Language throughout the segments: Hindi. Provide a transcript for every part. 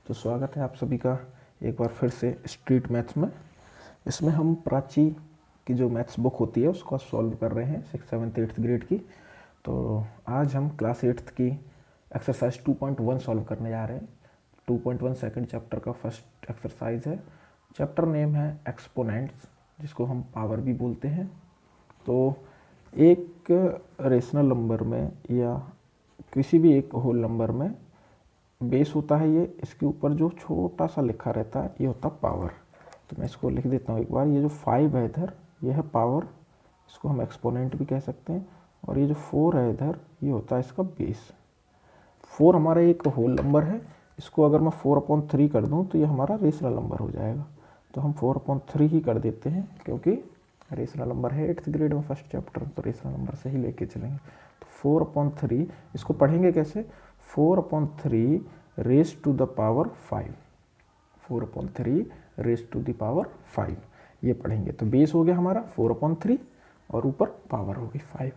तो स्वागत है आप सभी का एक बार फिर से स्ट्रीट मैथ्स में। इसमें हम प्राची की जो मैथ्स बुक होती है उसको सॉल्व कर रहे हैं 6th 7th 8th ग्रेड की। तो आज हम क्लास 8th की एक्सरसाइज 2.1 सॉल्व करने जा रहे हैं। 2.1 सेकंड चैप्टर का फर्स्ट एक्सरसाइज है। चैप्टर नेम है एक्सपोनेंट्स, जिसको हम पावर भी बोलते हैं। तो एक रेशनल नंबर में या किसी भी एक होल नंबर में बेस होता है ये, इसके ऊपर जो छोटा सा लिखा रहता है ये होता है पावर। तो मैं इसको लिख देता हूँ एक बार। ये जो 5 है इधर ये है पावर, इसको हम एक्सपोनेंट भी कह सकते हैं। और ये जो 4 है इधर ये होता है इसका बेस। 4 हमारा एक होल नंबर है, इसको अगर मैं 4/3 कर दूँ तो ये हमारा रेशनल नंबर हो जाएगा। तो हम 4/3 ही कर देते हैं, क्योंकि रेशनल नंबर है 8th ग्रेड में फर्स्ट चैप्टर, तो रेशनल नंबर से ही लेके चलेंगे। तो 4/3 इसको पढ़ेंगे कैसे? 4/3 raise to the power 5। 4/3 raise to the power 5 ये पढ़ेंगे। तो बेस हो गया हमारा 4/3 और ऊपर पावर होगी 5।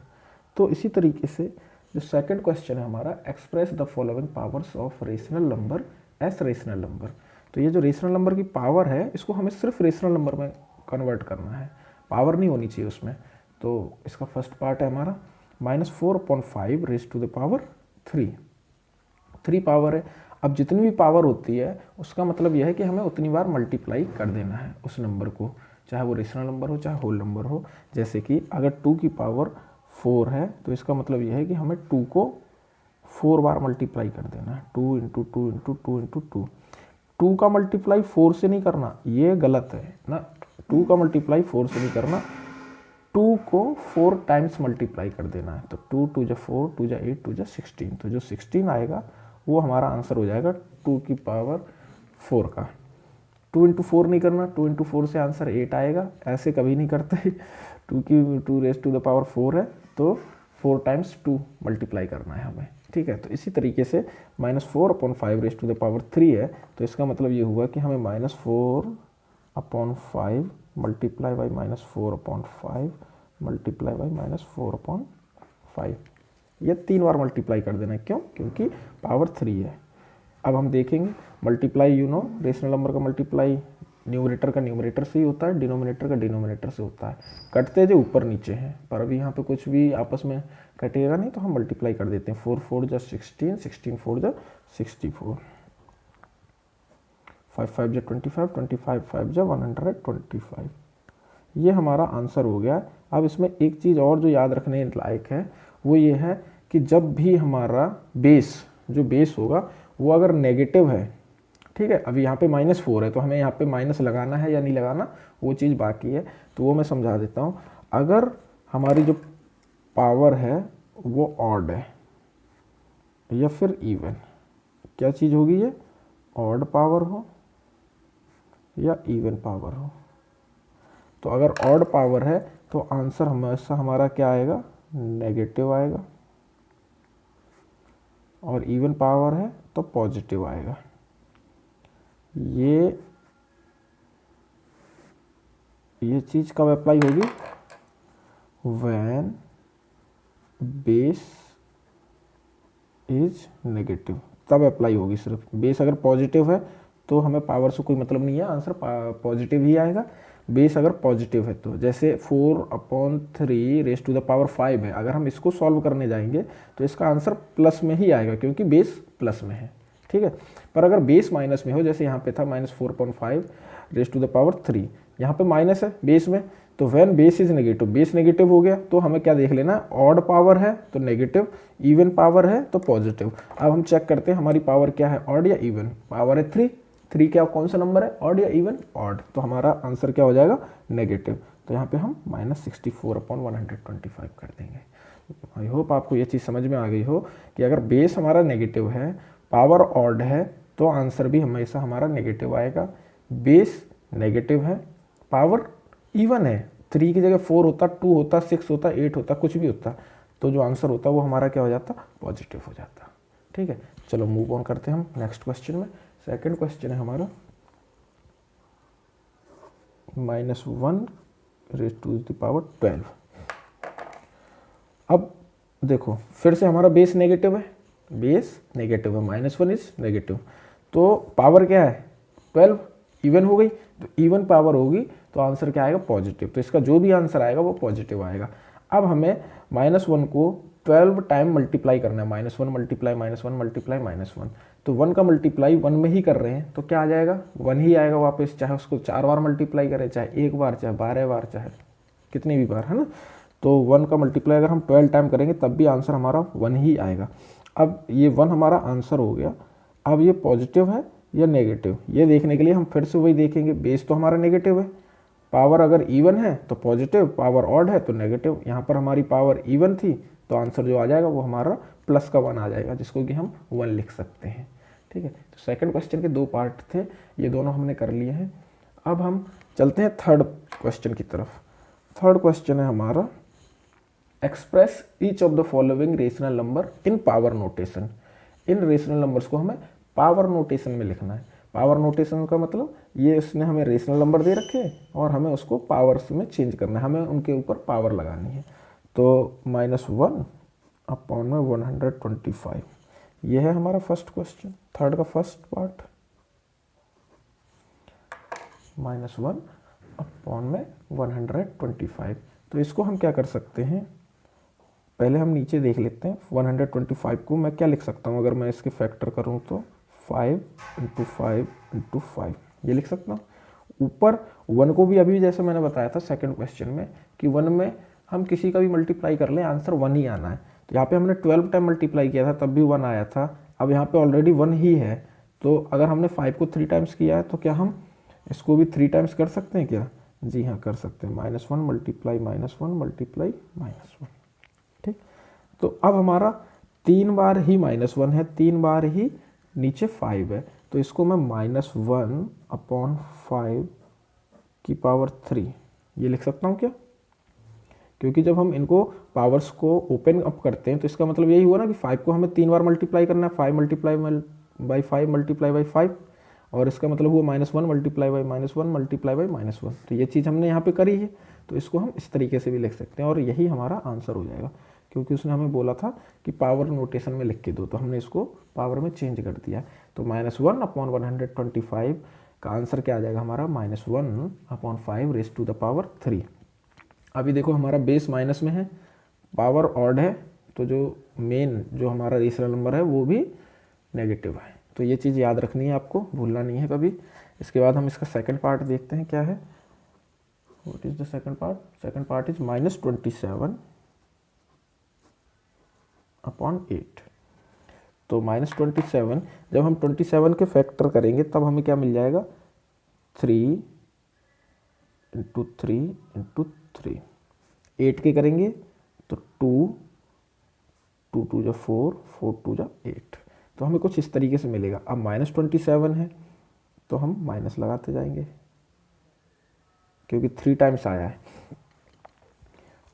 तो इसी तरीके से जो सेकंड क्वेश्चन है हमारा, express the following powers of rational number S rational number. तो ये जो रेशनल नंबर की पावर है इसको हमें सिर्फ रेशनल नंबर में कन्वर्ट करना है, पावर नहीं होनी चाहिए उसमें। तो इसका फर्स्ट पार्ट है हमारा -4/5 raise to the power 3 power है। अब जितनी भी पावर होती है उसका मतलब यह है कि हमें उतनी बार मल्टीप्लाई कर देना है उस नंबर को, चाहे वो रेशनल नंबर हो चाहे होल नंबर हो। जैसे कि अगर 2 की पावर 4 है तो इसका मतलब यह है कि हमें 2 को 4 बार मल्टीप्लाई कर देना है। 2 × 2 × 2 × 2। 2 का मल्टीप्लाई 4 से नहीं करना, ये गलत है ना। 2 का मल्टीप्लाई 4 से नहीं करना, 2 को 4 टाइम्स मल्टीप्लाई कर देना है। तो 2 × 2 = 4, 2 × 8, 2 × 16। तो जो 16 आएगा वो हमारा आंसर हो जाएगा 2 की पावर 4 का। 2 × 4 नहीं करना, 2 × 4 से आंसर 8 आएगा, ऐसे कभी नहीं करते। 2 रेज टू द पावर 4 है तो 4 टाइम्स 2 मल्टीप्लाई करना है हमें, ठीक है। तो इसी तरीके से -4/5 रेज टू द पावर 3 है, तो इसका मतलब ये हुआ कि हमें -4/5 मल्टीप्लाई बाई -4/5 मल्टीप्लाई बाई -4/5 ये 3 बार मल्टीप्लाई कर देना है। क्यों? क्योंकि पावर 3 है। अब हम देखेंगे मल्टीप्लाई, रेशनल नंबर का मल्टीप्लाई न्यूमरेटर का न्यूमरेटर से ही होता है, डिनोमिनेटर का डिनोमिनेटर से होता है। कटते जो ऊपर नीचे हैं, पर अभी यहाँ पे कुछ भी आपस में कटेगा नहीं, तो हम मल्टीप्लाई कर देते हैं। 4 × 4 = 16, 16 × 4 = 64, 5 × 5 = 25, 25 × 5 = 125। ये हमारा आंसर हो गया। अब इसमें एक चीज़ और जो याद रखने लायक है वो ये है कि जब भी हमारा बेस, जो बेस होगा वो अगर नेगेटिव है, ठीक है। अभी यहाँ पे -4 है तो हमें यहाँ पे माइनस लगाना है या नहीं लगाना, वो चीज़ बाकी है, तो वो मैं समझा देता हूँ। अगर हमारी जो पावर है वो ऑड है या फिर इवन, क्या चीज़ होगी ये? ऑड पावर हो या इवन पावर हो। तो अगर ऑड पावर है तो आंसर हमेशा हमारा क्या आएगा? नेगेटिव आएगा। और इवन पावर है तो पॉजिटिव आएगा। ये चीज़ कब अप्लाई होगी? व्हेन बेस इज नेगेटिव, तब अप्लाई होगी। सिर्फ बेस अगर पॉजिटिव है तो हमें पावर से कोई मतलब नहीं है, आंसर पॉजिटिव ही आएगा। बेस अगर पॉजिटिव है तो, जैसे 4/3 रेज टू द पावर 5 है, अगर हम इसको सॉल्व करने जाएंगे तो इसका आंसर प्लस में ही आएगा, क्योंकि बेस प्लस में है, ठीक है। पर अगर बेस माइनस में हो, जैसे यहाँ पे था -4/5 रेज टू द पावर 3, यहाँ पे माइनस है बेस में, तो when base is negative, base negative हो गया तो हमें क्या देख लेना? ऑड पावर है तो नेगेटिव, इवन पावर है तो पॉजिटिव। अब हम चेक करते हैं हमारी पावर क्या है, ऑड या इवन। पावर है 3 क्या कौन सा नंबर है? ऑड या इवन? ऑड। तो हमारा आंसर क्या हो जाएगा? नेगेटिव। तो यहाँ पे हम -64/125 कर देंगे। आई होप आपको ये चीज़ समझ में आ गई हो कि अगर बेस हमारा नेगेटिव है, पावर ऑड है, तो आंसर भी हमेशा हमारा नेगेटिव आएगा। बेस नेगेटिव है, पावर इवन है, 3 की जगह 4 होता, 2 होता, 6 होता, 8 होता, कुछ भी होता, तो जो आंसर होता वो हमारा क्या हो जाता? पॉजिटिव हो जाता, ठीक है। चलो मूव ऑन करते हैं हम नेक्स्ट क्वेश्चन में। सेकंड क्वेश्चन है हमारा -1 रेज टू द पावर 12। अब देखो फिर से हमारा बेस नेगेटिव है, -1 इज नेगेटिव, तो पावर क्या है 12, इवन हो गई, तो इवन पावर होगी तो आंसर क्या आएगा पॉजिटिव। तो इसका जो भी आंसर आएगा वो पॉजिटिव आएगा। अब हमें -1 को 12 टाइम मल्टीप्लाई करना है, -1 मल्टीप्लाई -1 मल्टीप्लाई -1, तो 1 का मल्टीप्लाई 1 में ही कर रहे हैं तो क्या आ जाएगा 1 ही आएगा वापस, चाहे उसको 4 बार मल्टीप्लाई करें, चाहे 1 बार, चाहे 12 बार, चाहे कितनी भी बार, है ना। तो 1 का मल्टीप्लाई अगर हम 12 टाइम करेंगे तब भी आंसर हमारा 1 ही आएगा। अब ये 1 हमारा आंसर हो गया। अब ये पॉजिटिव है या नेगेटिव, ये देखने के लिए हम फिर से वही देखेंगे, बेस तो हमारा नेगेटिव है, पावर अगर इवन है तो पॉजिटिव, पावर ऑड है तो नेगेटिव। यहाँ पर हमारी पावर इवन थी तो आंसर जो आ जाएगा वो हमारा प्लस का 1 आ जाएगा, जिसको कि हम 1 लिख सकते हैं। ठीक है, तो सेकंड क्वेश्चन के 2 पार्ट थे, ये दोनों हमने कर लिए हैं। अब हम चलते हैं थर्ड क्वेश्चन की तरफ। थर्ड क्वेश्चन है हमारा, express each of the following rational number in power notation. In rational numbers को हमें पावर नोटेशन में लिखना है। पावर नोटेशन का मतलब ये इसने हमें रेशनल नंबर दे रखे हैं और हमें उसको पावर्स में चेंज करना है, हमें उनके ऊपर पावर लगानी है। तो -1 अपॉन में 125, ये है हमारा फर्स्ट क्वेश्चन, थर्ड का फर्स्ट पार्ट। -1 अपॉन में 125, तो इसको हम क्या कर सकते हैं, पहले हम नीचे देख लेते हैं। 125 को मैं क्या लिख सकता हूँ, अगर मैं इसके फैक्टर करूँ तो 5 × 5 × 5 ये लिख सकता हूँ। ऊपर 1 को भी अभी जैसे मैंने बताया था सेकंड क्वेश्चन में कि 1 में हम किसी का भी मल्टीप्लाई कर लें आंसर 1 ही आना है। तो यहाँ पे हमने 12 टाइम मल्टीप्लाई किया था तब भी 1 आया था, अब यहाँ पे ऑलरेडी 1 ही है। तो अगर हमने 5 को 3 टाइम्स किया है तो क्या हम इसको भी 3 टाइम्स कर सकते हैं क्या? जी हाँ, कर सकते हैं। -1 मल्टीप्लाई -1 मल्टीप्लाई -1। ठीक, तो अब हमारा 3 बार ही -1 है, 3 बार ही नीचे 5 है, तो इसको मैं -1 अपॉन 5 की पावर 3 ये लिख सकता हूँ क्या? क्योंकि जब हम इनको पावर्स को ओपन अप करते हैं तो इसका मतलब यही हुआ ना कि 5 को हमें 3 बार मल्टीप्लाई करना है, 5 मल्टीप्लाई बाई 5 मल्टीप्लाई बाई 5, और इसका मतलब हुआ -1 मल्टीप्लाई बाई -1 मल्टीप्लाई बाई -1। तो ये चीज़ हमने यहाँ पे करी है, तो इसको हम इस तरीके से भी लिख सकते हैं और यही हमारा आंसर हो जाएगा, क्योंकि उसने हमें बोला था कि पावर नोटेशन में लिख के दो, तो हमने इसको पावर में चेंज कर दिया। तो -1 अपॉन 125 का आंसर क्या आ जाएगा हमारा, -1 upon 5 raise to the power 3। अभी देखो हमारा बेस माइनस में है, पावर ऑड है, तो जो मेन जो हमारा रेशनल नंबर है वो भी नेगेटिव है। तो ये चीज़ याद रखनी है, आपको भूलना नहीं है कभी। इसके बाद हम इसका सेकंड पार्ट देखते हैं क्या है। What is the second part? Second part is -27 upon 8। तो -27 जब हम 27 के फैक्टर करेंगे तब हमें क्या मिल जाएगा, 3 × 3 × 3। 8 के करेंगे तो 2 2 2 जा 4 4 2 जा 8, तो हमें कुछ इस तरीके से मिलेगा। अब -27 है तो हम माइनस लगाते जाएंगे क्योंकि 3 टाइम्स आया है।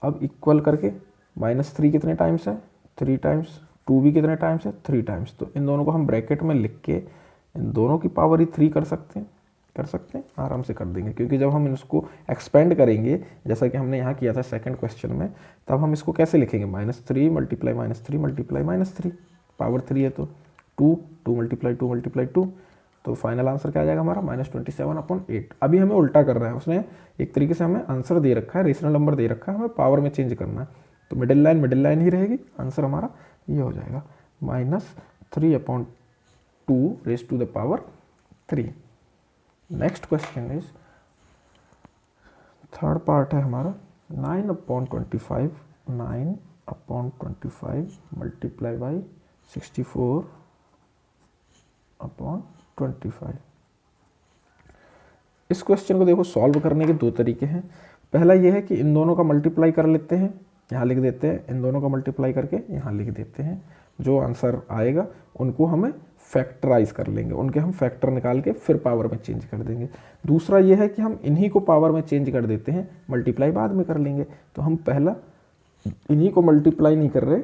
अब इक्वल करके -3 कितने टाइम्स है, 3 टाइम्स, 2 भी कितने टाइम्स है, 3 टाइम्स। तो इन दोनों को हम ब्रैकेट में लिख के इन दोनों की पावर ही 3 कर सकते हैं, आराम से कर देंगे। क्योंकि जब हम इसको एक्सपेंड करेंगे जैसा कि हमने यहाँ किया था सेकंड क्वेश्चन में, तब हम इसको कैसे लिखेंगे, -3 मल्टीप्लाई -3 मल्टीप्लाई -3, पावर 3 है तो 2 मल्टीप्लाई 2 मल्टीप्लाई 2, तो फाइनल आंसर क्या आ जाएगा हमारा, -27 अपॉन 8। अभी हमें उल्टा कर रहा है, उसने एक तरीके से हमें आंसर दे रखा है, रेशनल नंबर दे रखा है, हमें पावर में चेंज करना है, तो मिडिल लाइन ही रहेगी। आंसर हमारा ये हो जाएगा -3 upon 2 raise to the power 3। Next question is, third part है हमारा 9 अपॉन 25 मल्टीप्लाई बाई 64 अपॉन 25। इस क्वेश्चन को देखो सॉल्व करने के 2 तरीके हैं। पहला ये है कि इन दोनों का मल्टीप्लाई कर लेते हैं, यहाँ लिख देते हैं, इन दोनों का मल्टीप्लाई करके यहाँ लिख देते हैं। जो आंसर आएगा उनको हमें फैक्टराइज कर लेंगे, उनके हम फैक्टर निकाल के फिर पावर में चेंज कर देंगे। दूसरा ये है कि हम इन्हीं को पावर में चेंज कर देते हैं, मल्टीप्लाई बाद में कर लेंगे। तो हम पहला इन्हीं को मल्टीप्लाई नहीं कर रहे,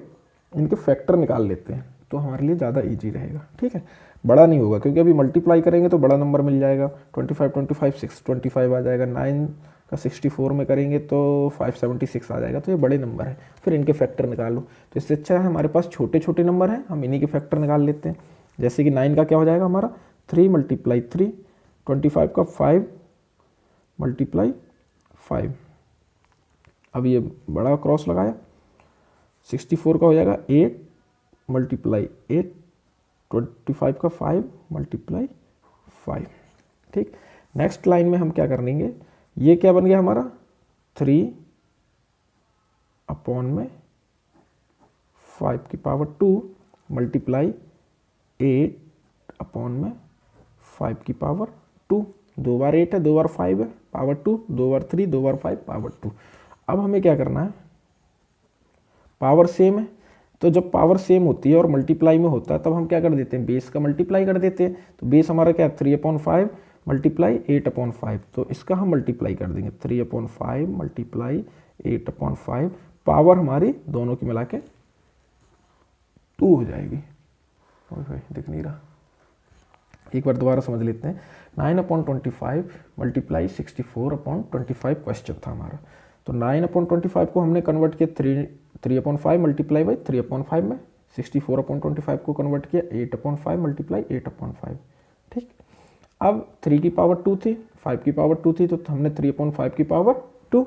इनके फैक्टर निकाल लेते हैं, तो हमारे लिए ज़्यादा ईजी रहेगा। ठीक है, बड़ा नहीं होगा क्योंकि अभी मल्टीप्लाई करेंगे तो बड़ा नंबर मिल जाएगा, 25 625 आ जाएगा, 9 का 64 में करेंगे तो 576 आ जाएगा, तो ये बड़े नंबर है। फिर इनके फैक्टर निकाल लो, तो इससे अच्छा है हमारे पास छोटे छोटे नंबर हैं, हम इन्हीं के फैक्टर निकाल लेते हैं। जैसे कि 9 का क्या हो जाएगा हमारा 3 मल्टीप्लाई 3, 25 का 5 मल्टीप्लाई 5, अब ये बड़ा क्रॉस लगाया, 64 का हो जाएगा 8 मल्टीप्लाई 8, 25 का 5 मल्टीप्लाई 5। ठीक, नेक्स्ट लाइन में हम क्या कर लेंगे, ये क्या बन गया हमारा 3 अपॉन में 5 की पावर 2 मल्टीप्लाई 8 अपॉन में 5 की पावर 2, 2 बार 8 है, 2 बार 5 है, पावर 2, 2 बार 3, 2 बार 5, पावर 2। अब हमें क्या करना है, पावर सेम है, तो जब पावर सेम होती है और मल्टीप्लाई में होता है तब हम क्या कर देते हैं, बेस का मल्टीप्लाई कर देते हैं। तो बेस हमारा क्या है 3/5 मल्टीप्लाई 8/5, तो इसका हम मल्टीप्लाई कर देंगे 3/5 मल्टीप्लाई 8/5, पावर हमारी दोनों की मिला के 2 हो जाएगी। दिख नहीं रहा, एक बार दोबारा समझ लेते हैं। 9/25 मल्टीप्लाई 64/25 क्वेश्चन था हमारा, तो 9/25 को हमने कन्वर्ट किया 3/5 मल्टीप्लाई बाई 3/5 में, 64/25 को कन्वर्ट किया 8/5 मल्टीप्लाई 8/5। ठीक, अब 3 की पावर 2 थी, 5 की पावर 2 थी, तो हमने 3/5 की पावर 2,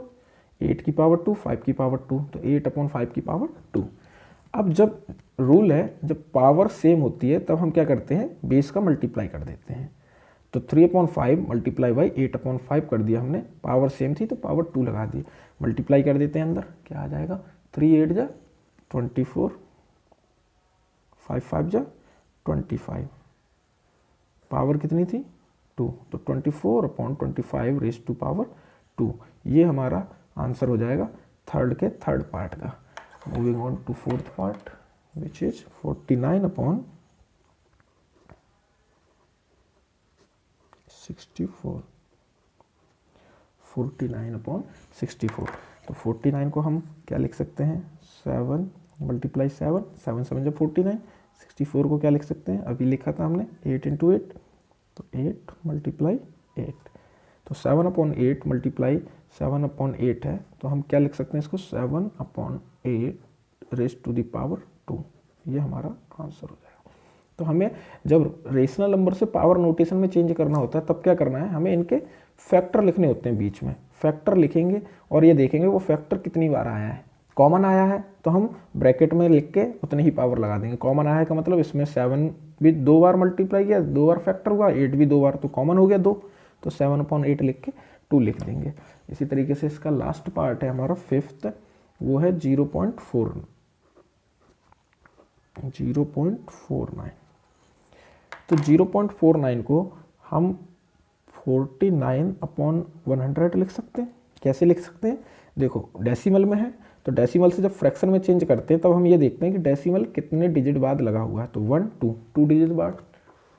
8 की पावर 2, 5 की पावर 2, तो 8/5 की पावर 2। अब जब रूल है जब पावर सेम होती है तब हम क्या करते हैं, बेस का मल्टीप्लाई कर देते हैं। तो 3/5 मल्टीप्लाई बाई 8/5 कर दिया हमने, पावर सेम थी तो पावर 2 लगा दी, मल्टीप्लाई कर देते हैं, अंदर क्या आ जाएगा 3 8 जा 24, 5 5 जा 25, पावर कितनी थी 2, तो 24/25 रेज टू पावर 2, ये हमारा आंसर हो जाएगा थर्ड के थर्ड पार्ट का। Moving on to fourth part which is 49/64, 49/64। तो 49 को हम क्या लिख सकते हैं, 7 मल्टीप्लाई 7, 7 7 जब 49, 64 को क्या लिख सकते हैं, अभी लिखा था हमने 8 × 8, तो 8 मल्टीप्लाई 8, तो 7/8 मल्टीप्लाई 7/8 है, तो हम क्या लिख सकते हैं इसको 7/8 रेज टू द पावर 2, ये हमारा आंसर हो जाएगा। तो हमें जब रेशनल नंबर से पावर नोटेशन में चेंज करना होता है तब क्या करना है, हमें इनके फैक्टर लिखने होते हैं, बीच में फैक्टर लिखेंगे और ये देखेंगे वो फैक्टर कितनी बार आया है। कॉमन आया है तो हम ब्रैकेट में लिख के उतने ही पावर लगा देंगे। कॉमन आया है का मतलब इसमें 7 भी 2 बार मल्टीप्लाई किया, 2 बार फैक्टर हुआ, 8 भी 2 बार, तो कॉमन हो गया 2, तो 7/8 लिख के 2 लिख देंगे। इसी तरीके से इसका लास्ट पार्ट है हमारा फिफ्थ, वो है 0.49। तो 0.49 को हम 49/100 लिख सकते हैं। कैसे लिख सकते हैं, देखो डेसिमल में है तो डेसिमल से जब फ्रैक्शन में चेंज करते हैं तब हम ये देखते हैं कि डेसिमल कितने डिजिट बाद लगा हुआ है, तो 1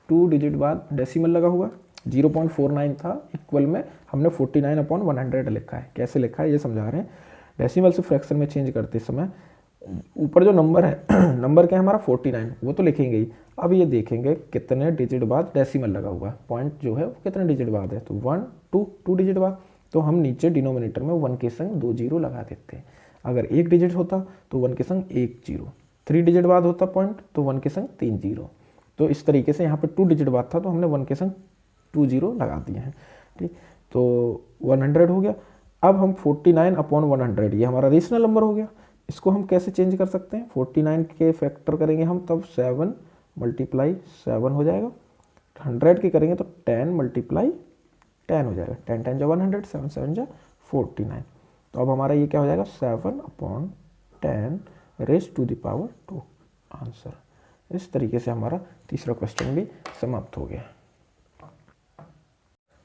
2 डिजिट बाद डेसिमल लगा हुआ। 0.49 था, इक्वल में हमने 49/100 लिखा है। कैसे लिखा है ये समझा रहे हैं। डेसिमल से फ्रैक्शन में चेंज करते समय ऊपर जो नंबर है नंबर क्या है हमारा 49, वो तो लिखेंगे ही। अब ये देखेंगे कितने डिजिट बाद डेसिमल लगा हुआ है, पॉइंट जो है वो कितने डिजिट बाद है, तो 1 2 डिजिट बाद, तो हम नीचे डिनोमिनेटर में 1 के संग 2 जीरो लगा देते हैं। अगर 1 डिजिट होता तो 1 के संग 1 जीरो, 3 डिजिट बाद होता पॉइंट तो 1 के संग 3 जीरो। तो इस तरीके से यहाँ पे 2 डिजिट बाद था तो हमने 1 के संग 2 जीरो लगा दिए हैं। ठीक, तो 100 हो गया। अब हम 49/100, ये हमारा रेशनल नंबर हो गया। इसको हम कैसे चेंज कर सकते हैं, 49 के फैक्टर करेंगे हम तब 7 मल्टीप्लाई 7 हो जाएगा। 100 के करेंगे तो 10 मल्टीप्लाई 10 हो जाएगा। 10 10 जा 100, 7 7 जा 49। तो अब हमारा ये क्या हो जाएगा 7/10 raise to the power 2 answer. इस तरीके से हमारा तीसरा क्वेश्चन भी समाप्त हो गया।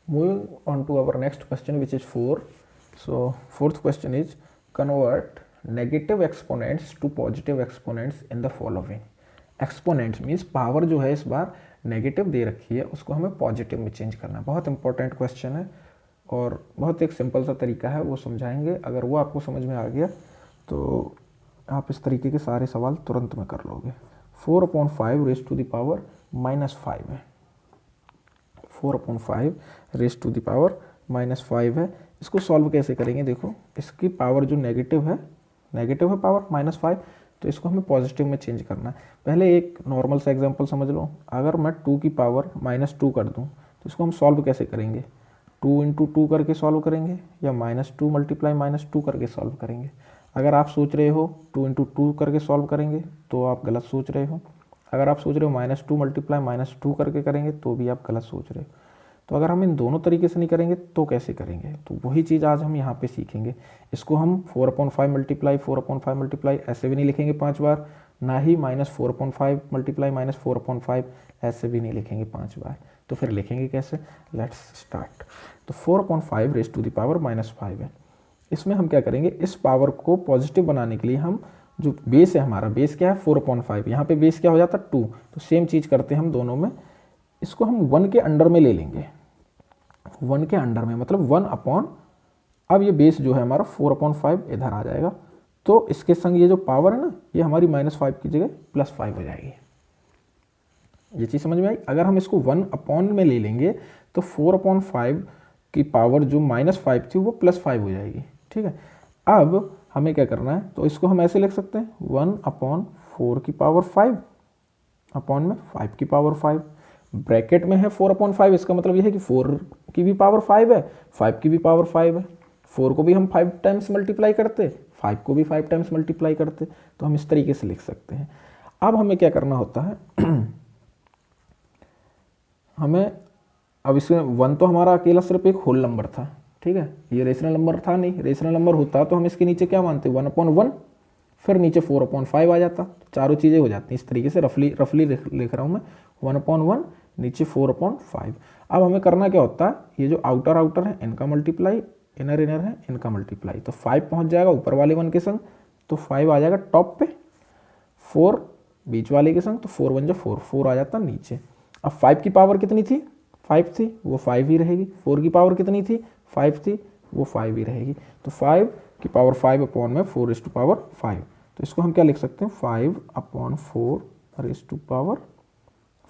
Moving on to our next question which is 4। So fourth question is convert negative exponents to positive exponents in the following. Exponents means power जो है इस बार नेगेटिव दे रखी है उसको हमें पॉजिटिव में चेंज करना है। बहुत इंपॉर्टेंट क्वेश्चन है और बहुत एक सिंपल सा तरीका है, वो समझाएंगे। अगर वो आपको समझ में आ गया तो आप इस तरीके के सारे सवाल तुरंत में कर लोगे। 4/5 रेज टू द पावर -5 है। 4/5 रेज टू द पावर -5 है। इसको सॉल्व कैसे करेंगे, देखो इसकी पावर जो नेगेटिव है पावर -5, तो इसको हमें पॉजिटिव में चेंज करना है। पहले एक नॉर्मल सा एग्जांपल समझ लो, अगर मैं 2 की पावर -2 कर दूं तो इसको हम सॉल्व कैसे करेंगे? 2 × 2 करके सॉल्व करेंगे या -2 × -2 करके सॉल्व करेंगे? अगर आप सोच रहे हो 2 × 2 करके सॉल्व करेंगे तो आप गलत सोच रहे हो। अगर आप सोच रहे हो -2 × -2 करके करेंगे तो भी आप गलत सोच रहे हो। तो अगर हम इन दोनों तरीके से नहीं करेंगे तो कैसे करेंगे? तो वही चीज़ आज हम यहाँ पे सीखेंगे। इसको हम 4/5 मल्टीप्लाई 4/5 मल्टीप्लाई ऐसे भी नहीं लिखेंगे 5 बार, ना ही -4/5 मल्टीप्लाई -4/5 ऐसे भी नहीं लिखेंगे 5 बार। तो फिर लिखेंगे कैसे? Let's start. तो 4/5 रेज़ टू द पावर -5 है। इसमें हम क्या करेंगे, इस पावर को पॉजिटिव बनाने के लिए हम जो बेस है, हमारा बेस क्या है 4/5, यहाँ पे बेस क्या हो जाता है 2, तो सेम चीज़ करते हैं हम दोनों में। इसको हम 1 के अंडर में ले लेंगे, 1 के अंडर में मतलब 1/, अब ये बेस जो है हमारा 4/5 इधर आ जाएगा, तो इसके संग ये जो पावर है ना, ये हमारी -5 की जगह +5 हो जाएगी। ये चीज़ समझ में आई? अगर हम इसको 1/ में ले लेंगे तो 4/5 की पावर जो -5 थी वो +5 हो जाएगी। ठीक है, अब हमें क्या करना है, तो इसको हम ऐसे लिख सकते हैं 1/4 की पावर 5 अपॉन में 5 की पावर 5, ब्रैकेट में है 4/5, इसका मतलब यह है कि 4 की भी पावर 5 है, 5 की भी पावर 5 है। 4 को भी हम 5 टाइम्स मल्टीप्लाई करते, 5 को भी 5 टाइम्स मल्टीप्लाई करते, तो हम इस तरीके से लिख सकते हैं। अब हमें क्या करना होता है हमें अब इसमें 1 तो हमारा अकेला सिर्फ एक होल नंबर था, ठीक है, ये रेशनल नंबर था नहीं। रेशनल नंबर होता तो हम इसके नीचे क्या मानते 1/1, फिर नीचे 4/5 आ जाता, चारों चीज़ें हो जाती इस तरीके से। रफली लिख रहा हूँ मैं, 1/1 नीचे 4/5। अब हमें करना क्या होता है, ये जो आउटर है इनका मल्टीप्लाई, इनर है इनका मल्टीप्लाई, तो 5 पहुँच जाएगा ऊपर वाले 1 के संग, तो 5 आ जाएगा टॉप पे, 4 बीच वाले के संग, तो 4 1 जो 4 आ जाता नीचे। अब 5 की पावर कितनी थी, 5 थी, वो 5 ही रहेगी। 4 की पावर कितनी थी, 5 थी, वो 5 ही रहेगी। तो 5 की पावर 5 अपॉन में 4 रेज़ टू पावर 5, तो इसको हम क्या लिख सकते हैं 5/4 रेज़ टू पावर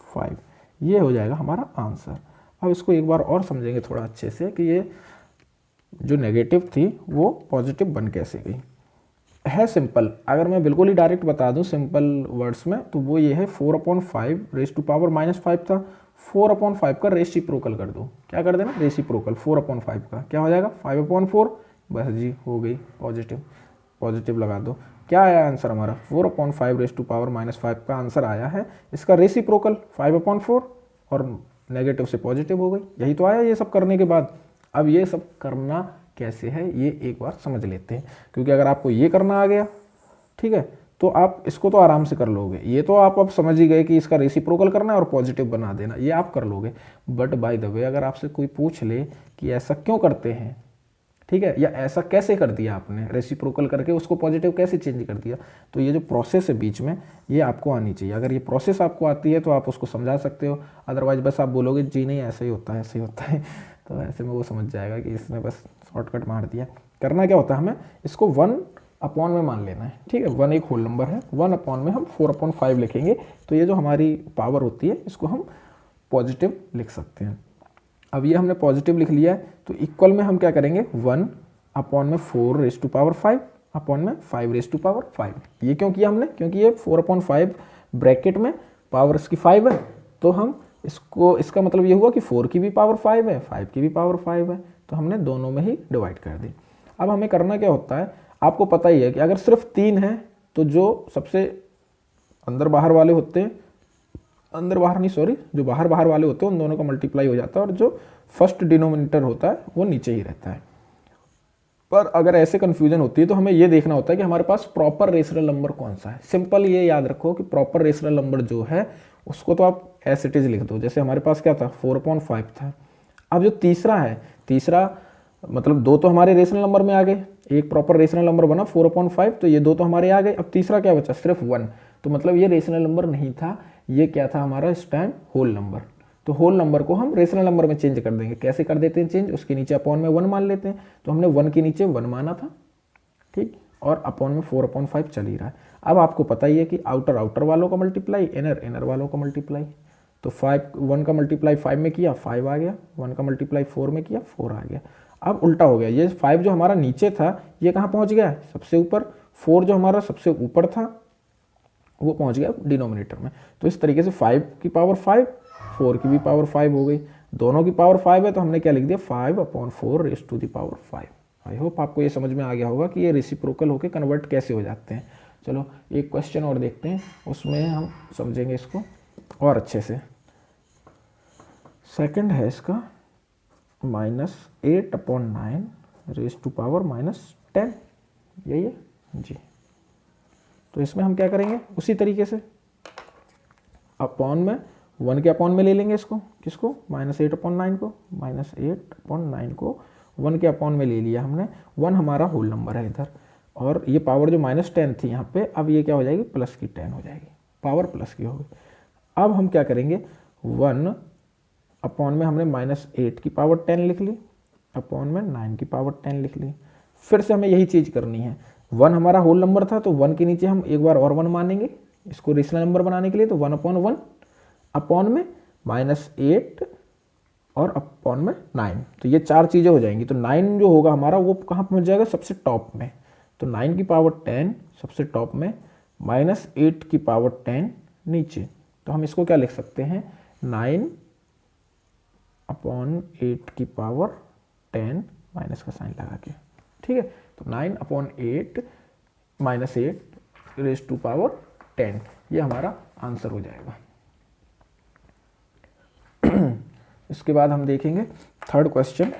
5, ये हो जाएगा हमारा आंसर। अब इसको एक बार और समझेंगे थोड़ा अच्छे से कि ये जो नेगेटिव थी वो पॉजिटिव बन कैसे गई। है सिंपल, अगर मैं बिल्कुल ही डायरेक्ट बता दूं सिंपल वर्ड्स में, तो वो ये है 4/5 रेज़ टू पावर -5 था, 4/5 का रेसिप्रोकल कर दो। क्या कर देना, रेसिप्रोकल 4/5 का क्या हो जाएगा 5/4, बस जी हो गई पॉजिटिव लगा दो। क्या आया आंसर हमारा 4/5 रेज़ टू पावर -5 का आंसर आया है, इसका रेसिप्रोकल 5/4 और नेगेटिव से पॉजिटिव हो गई। यही तो आया ये सब करने के बाद। अब ये सब करना कैसे है ये एक बार समझ लेते हैं, क्योंकि अगर आपको ये करना आ गया, ठीक है, तो आप इसको तो आराम से कर लोगे। ये तो आप अब समझ ही गए कि इसका रेसिप्रोकल करना है और पॉजिटिव बना देना, ये आप कर लोगे। बट बाय द वे अगर आपसे कोई पूछ ले कि ऐसा क्यों करते हैं, ठीक है, या ऐसा कैसे कर दिया आपने, रेसिप्रोकल करके उसको पॉजिटिव कैसे चेंज कर दिया, तो ये जो प्रोसेस है बीच में ये आपको आनी चाहिए। अगर ये प्रोसेस आपको आती है तो आप उसको समझा सकते हो, अदरवाइज बस आप बोलोगे जी नहीं ऐसे ही होता है ऐसे ही होता है, तो ऐसे में वो समझ जाएगा कि इसने बस शॉर्टकट मार दिया। करना क्या होता है, हमें इसको 1/, में मान लेना है, ठीक है, 1 एक होल नंबर है, 1/, में हम 4/5 लिखेंगे, तो ये जो हमारी पावर होती है इसको हम पॉजिटिव लिख सकते हैं। अब ये हमने पॉजिटिव लिख लिया है, तो इक्वल में हम क्या करेंगे 1/, में 4 रेज़ टू पावर 5 अपॉन में 5 रेज़ टू पावर 5। ये क्यों किया हमने, क्योंकि ये 4/5 ब्रैकेट में पावर इसकी 5 है, तो हम इसको, इसका मतलब ये हुआ कि 4 की भी पावर 5 है, 5 की भी पावर 5 है, तो हमने दोनों में ही डिवाइड कर दी। अब हमें करना क्या होता है, आपको पता ही है कि अगर सिर्फ 3 है तो जो सबसे अंदर बाहर वाले होते हैं, अंदर बाहर नहीं सॉरी, जो बाहर वाले होते हैं उन दोनों का मल्टीप्लाई हो जाता है, और जो फर्स्ट डिनोमिनेटर होता है वो नीचे ही रहता है। पर अगर ऐसे कन्फ्यूजन होती है तो हमें ये देखना होता है कि हमारे पास प्रॉपर रेशनल नंबर कौन सा है। सिंपल ये याद रखो कि प्रॉपर रेशनल नंबर जो है उसको तो आप एज इट इज लिख दो। जैसे हमारे पास क्या था 4/5 था। अब जो तीसरा है, तीसरा मतलब 2 तो हमारे रेशनल नंबर में आ गए, एक प्रॉपर रेशनल नंबर बना 4/5, तो ये 2 तो हमारे आ गए। अब तीसरा क्या बचा, सिर्फ 1, तो मतलब ये रेशनल नंबर नहीं था, ये क्या था हमारा इस टाइम होल नंबर। तो होल नंबर को हम रेशनल नंबर में चेंज कर देंगे। कैसे कर देते हैं चेंज, उसके नीचे अपॉन में 1 मान लेते हैं, तो हमने 1 के नीचे 1 माना था, ठीक, और अपॉन में 4/5 चल ही रहा है। अब आपको पता ही है कि आउटर वालों का मल्टीप्लाई, इनर वालों का मल्टीप्लाई, तो 1 का मल्टीप्लाई 5 में किया 5 आ गया, 1 का मल्टीप्लाई 4 में किया 4 आ गया। अब उल्टा हो गया, ये 5 जो हमारा नीचे था ये कहाँ पहुँच गया, सबसे ऊपर। 4 जो हमारा सबसे ऊपर था वो पहुंच गया डिनोमिनेटर में। तो इस तरीके से 5 की पावर 5, 4 की भी पावर 5 हो गई, दोनों की पावर 5 है तो हमने क्या लिख दिया 5/4 raise to the power 5। I hope आपको ये समझ में आ गया होगा कि ये रेसिप्रोकल होकर कन्वर्ट कैसे हो जाते हैं। चलो एक क्वेश्चन और देखते हैं, उसमें हम समझेंगे इसको और अच्छे से। सेकंड है इसका -8/9 रेज़ टू पावर -10, यही है जी। तो इसमें हम क्या करेंगे उसी तरीके से अपॉन में 1 के अपॉन में ले लेंगे इसको, किसको -8/9 को, -8/9 को 1 के अपॉन में ले लिया हमने। 1 हमारा होल नंबर है इधर, और ये पावर जो -10 थी यहाँ पे, अब ये क्या हो जाएगी प्लस की 10 हो जाएगी, पावर प्लस की होगी। अब हम क्या करेंगे 1 अपॉन में हमने -8 की पावर 10 लिख ली, अपॉन में 9 की पावर 10 लिख ली। फिर से हमें यही चीज़ करनी है, 1 हमारा होल नंबर था तो 1 के नीचे हम एक बार और 1 मानेंगे इसको रेशनल नंबर बनाने के लिए, तो 1/1 अपॉन में -8 और अपॉन में 9, तो ये 4 चीज़ें हो जाएंगी। तो 9 जो होगा हमारा वो कहाँ पहुँच जाएगा सबसे टॉप में, तो 9 की पावर 10 सबसे टॉप में, -8 की पावर 10 नीचे। तो हम इसको क्या लिख सकते हैं 9/8 की पावर 10 माइनस का साइन लगा के, ठीक है। तो 9/8 -8 रेज़ टू पावर 10, ये हमारा आंसर हो जाएगा। इसके बाद हम देखेंगे थर्ड क्वेश्चन,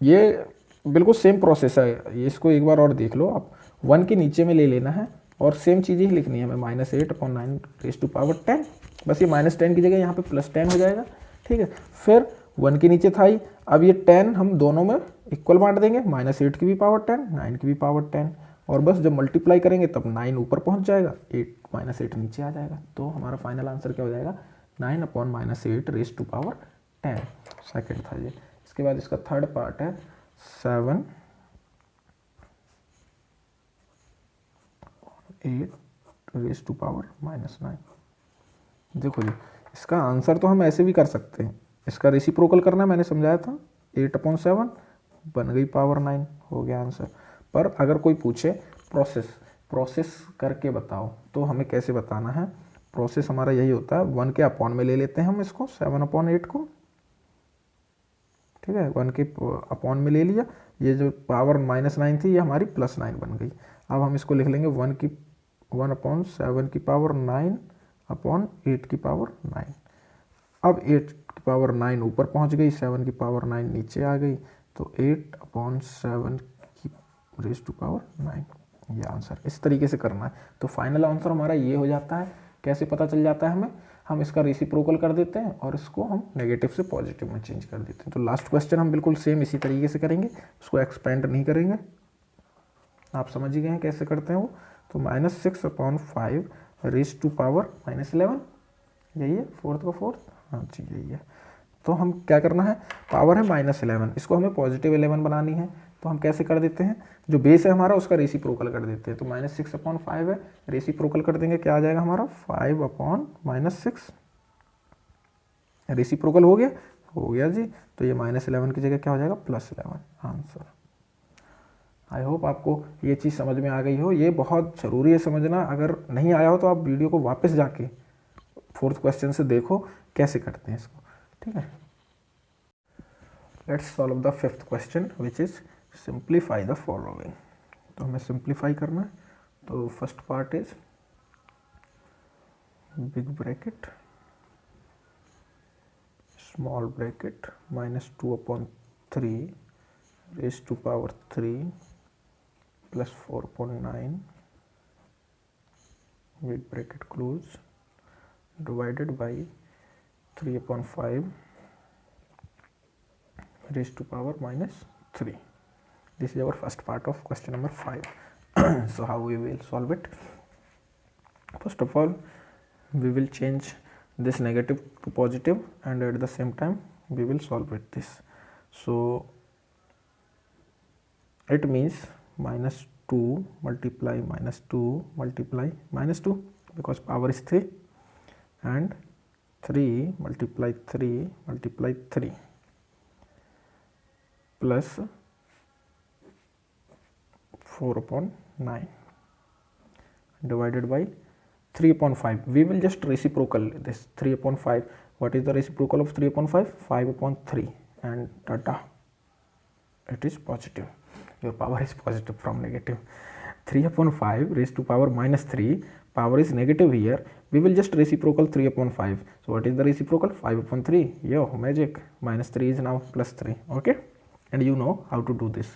ये बिल्कुल सेम प्रोसेस है, ये इसको एक बार और देख लो आप। 1 के नीचे में ले लेना है और सेम चीज़ ही लिखनी है हमें, -8/9 रेज़ टू पावर 10, बस ये -10 की जगह यहाँ पे +10 हो जाएगा, ठीक है। फिर 1 के नीचे था ही, अब ये 10 हम दोनों में इक्वल बांट देंगे, -8 की भी पावर 10, 9 की भी पावर 10, और बस जब मल्टीप्लाई करेंगे तब 9 ऊपर पहुँच जाएगा, 8 नीचे आ जाएगा। तो हमारा फाइनल आंसर क्या हो जाएगा 9/8 रेज़ टू पावर 10, सेकेंड था ये। इसके बाद इसका थर्ड पार्ट है 7/8 रेज़ टू पावर -9। देखो जी, इसका आंसर तो हम ऐसे भी कर सकते हैं, इसका रेसिप्रोकल करना मैंने समझाया था, 8/7 बन गई पावर 9, हो गया आंसर। पर अगर कोई पूछे प्रोसेस करके बताओ, तो हमें कैसे बताना है, प्रोसेस हमारा यही होता है, 1 के अपॉन में ले लेते हैं हम इसको 7/8 को, ठीक है। 1 के अपॉन में ले लिया, ये जो पावर -9 थी ये हमारी +9 बन गई। अब हम इसको लिख लेंगे 1/7 की पावर 9/8 की पावर 9। अब 8 की पावर 9 ऊपर पहुंच गई, 7 की पावर 9 नीचे आ गई, तो 8/7 की रेज़ टू पावर 9, ये आंसर। इस तरीके से करना है। तो फाइनल आंसर हमारा ये हो जाता है। कैसे पता चल जाता है हमें, हम इसका रेसिप्रोकल कर देते हैं और इसको हम नेगेटिव से पॉजिटिव में चेंज कर देते हैं। तो लास्ट क्वेश्चन हम बिल्कुल सेम इसी तरीके से करेंगे, उसको एक्सपेंड नहीं करेंगे, आप समझ ही गए हैं कैसे करते हैं वो। तो -6/5 रेज़ टू पावर -11, यही है, फोर्थ का फोर्थ, हाँ जी यही है। तो हम क्या करना है, पावर है -11, इसको हमें +11 बनानी है, तो हम कैसे कर देते हैं, जो बेस है हमारा उसका रेसिप्रोकल कर देते हैं। तो -6/5 है, रेसिप्रोकल कर देंगे, क्या आ जाएगा हमारा 5/6, रेसिप्रोकल हो गया जी। तो ये -11 की जगह क्या हो जाएगा +11, आंसर। आई होप आपको ये चीज़ समझ में आ गई हो, ये बहुत ज़रूरी है समझना। अगर नहीं आया हो तो आप वीडियो को वापस जाके फोर्थ क्वेश्चन से देखो कैसे करते हैं इसको, ठीक है। Let's solve the fifth question which is simplify the following. तो हमें सिंप्लीफाई करना है। तो first part is big bracket small bracket -2/3 raise to power 3 + 4/9 big bracket close divided by 3/5 raised to power -3. This is our first part of question number 5. So how we will solve it? First of all, we will change this negative to positive, and at the same time we will solve it this. So it means -2 multiply -2 multiply -2, because power is 3, and 3 multiply 3 multiply 3 plus 4/9 divided by 3/5. We will just reciprocal this 3/5. What is the reciprocal of 3/5? 5/3, and tata, it is positive. Your power is positive from negative. 3/5 raised to power minus 3, power is negative here. We will just reciprocal 3/5. So what is the reciprocal? 5/3. Yo, magic. Minus 3 is now plus 3. Okay, and you know how to do this.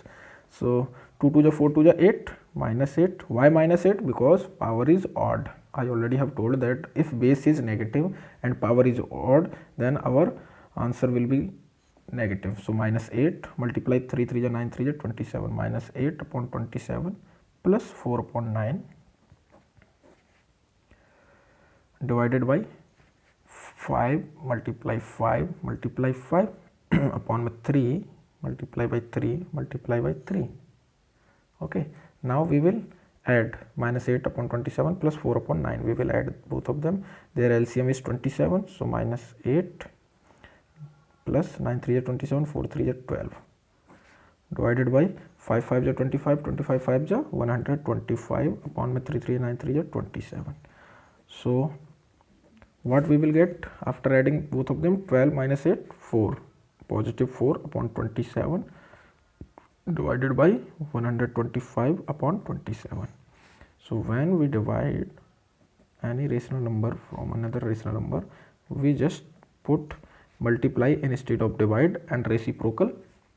So 2 to the 4 to the 8, minus 8. Why minus 8? Because power is odd. I already have told that if base is negative and power is odd, then our answer will be negative. So minus 8 multiply 3 3 9 3 27, minus 8/27 plus 4/9 divided by 5 multiply 5 upon 3 multiply by 3 multiply by 3. Okay, now we will add minus 8/27 plus 4/9. We will add both of them. Their LCM is 27. So minus 8 plus 9 3 27, 4 3 12 divided by 5 5 25, 25 5 125 upon 3 3 9 3 27. So what we will get after adding both of them? 12 minus 8, 4, positive 4/27 divided by 125 upon 27. So when we divide any rational number from another rational number, we just put multiply instead of divide and reciprocal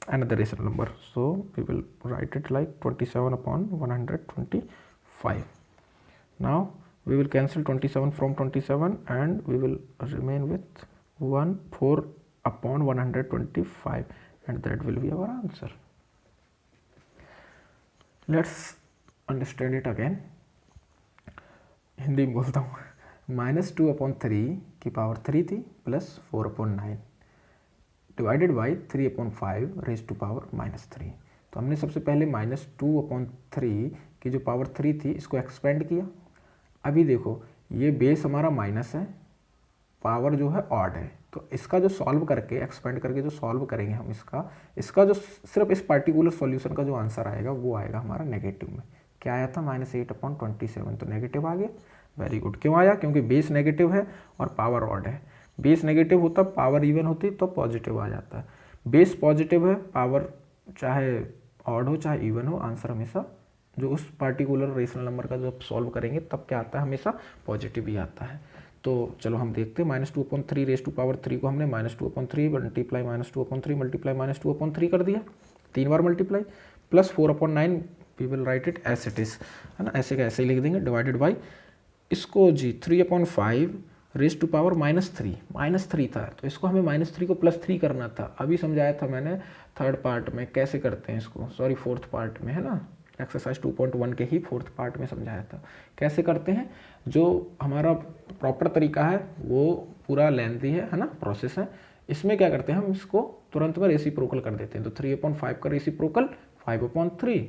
another rational number. So we will write it like 27 upon 125. Now we will cancel 27 from 27 and we will remain with 4 upon 125, and that will be our answer. Let's understand it again. Hindi में बोलता हूँ. -2/3 की पावर 3 थी plus 4/9 divided by 3/5 raise to power -3. तो हमने सबसे पहले -2/3 की जो पावर 3 थी इसको एक्सपेंड किया. अभी देखो ये बेस हमारा माइनस है, पावर जो है ऑड है, तो इसका जो सॉल्व करके एक्सपेंड करके जो सॉल्व करेंगे हम इसका जो सिर्फ इस पार्टिकुलर सॉल्यूशन का जो आंसर आएगा वो आएगा हमारा नेगेटिव में. क्या आया था? -8/27. तो नेगेटिव आ गया. Very good. क्यों आया? क्योंकि बेस नेगेटिव है और पावर ऑड है. बेस नेगेटिव होता पावर इवन होती तो पॉजिटिव आ जाता है. बेस पॉजिटिव है, पावर चाहे ऑड हो चाहे इवन हो, आंसर हमेशा जो उस पार्टिकुलर रेशनल नंबर का जब सॉल्व करेंगे तब क्या आता है? हमेशा पॉजिटिव ही आता है. तो चलो हम देखते हैं. -2/3 रेज टू पावर 3 को हमने -2/3 मल्टीप्लाई -2/3 मल्टीप्लाई -2/3 कर दिया, 3 बार multiply, plus 4/9 we will write it as it is, है ना, ऐसे का ऐसे ही लिख देंगे. डिवाइडेड बाई इसको जी 3/5 रेज टू पावर -3 था, तो इसको हमें -3 को +3 करना था. अभी समझाया था मैंने थर्ड पार्ट में कैसे करते हैं इसको, सॉरी फोर्थ पार्ट में, है ना, एक्सरसाइज 2.1 के ही फोर्थ पार्ट में समझाया था कैसे करते हैं. जो हमारा प्रॉपर तरीका है वो पूरा लेंथी है ना, प्रोसेस है. इसमें क्या करते हैं हम इसको तुरंत में रेसिप्रोकल कर देते हैं. तो 3/5 का रेसिप्रोकल 5/3,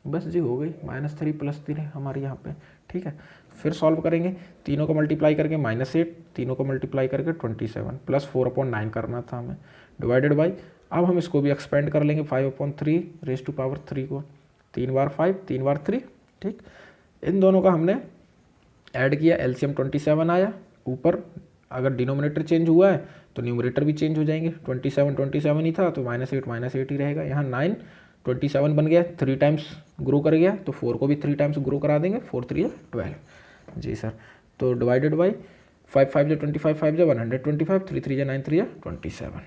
बस जी हो गई. -3 + 3 हमारे यहाँ पे. ठीक है, फिर सॉल्व करेंगे. तीनों को मल्टीप्लाई करके -8, तीनों को मल्टीप्लाई करके 27 प्लस 4/9 करना था हमें. डिवाइडेड बाई अब हम इसको भी एक्सपेंड कर लेंगे 5/3 रेज टू पावर 3 को. 3 बार 5, 3 बार 3. ठीक, इन दोनों का हमने ऐड किया, एलसीएम 27 आया. ऊपर अगर डिनोमिनेटर चेंज हुआ है तो न्यूमरेटर भी चेंज हो जाएंगे. 27 ही था तो -8 ही रहेगा. यहाँ 9 27 बन गया, 3 टाइम्स ग्रो कर गया, तो 4 को भी 3 टाइम्स ग्रो करा देंगे. 4 3 12. जी सर. तो डिवाइडेड बाई 5 5 25 5 125, 3 3 9 3 27.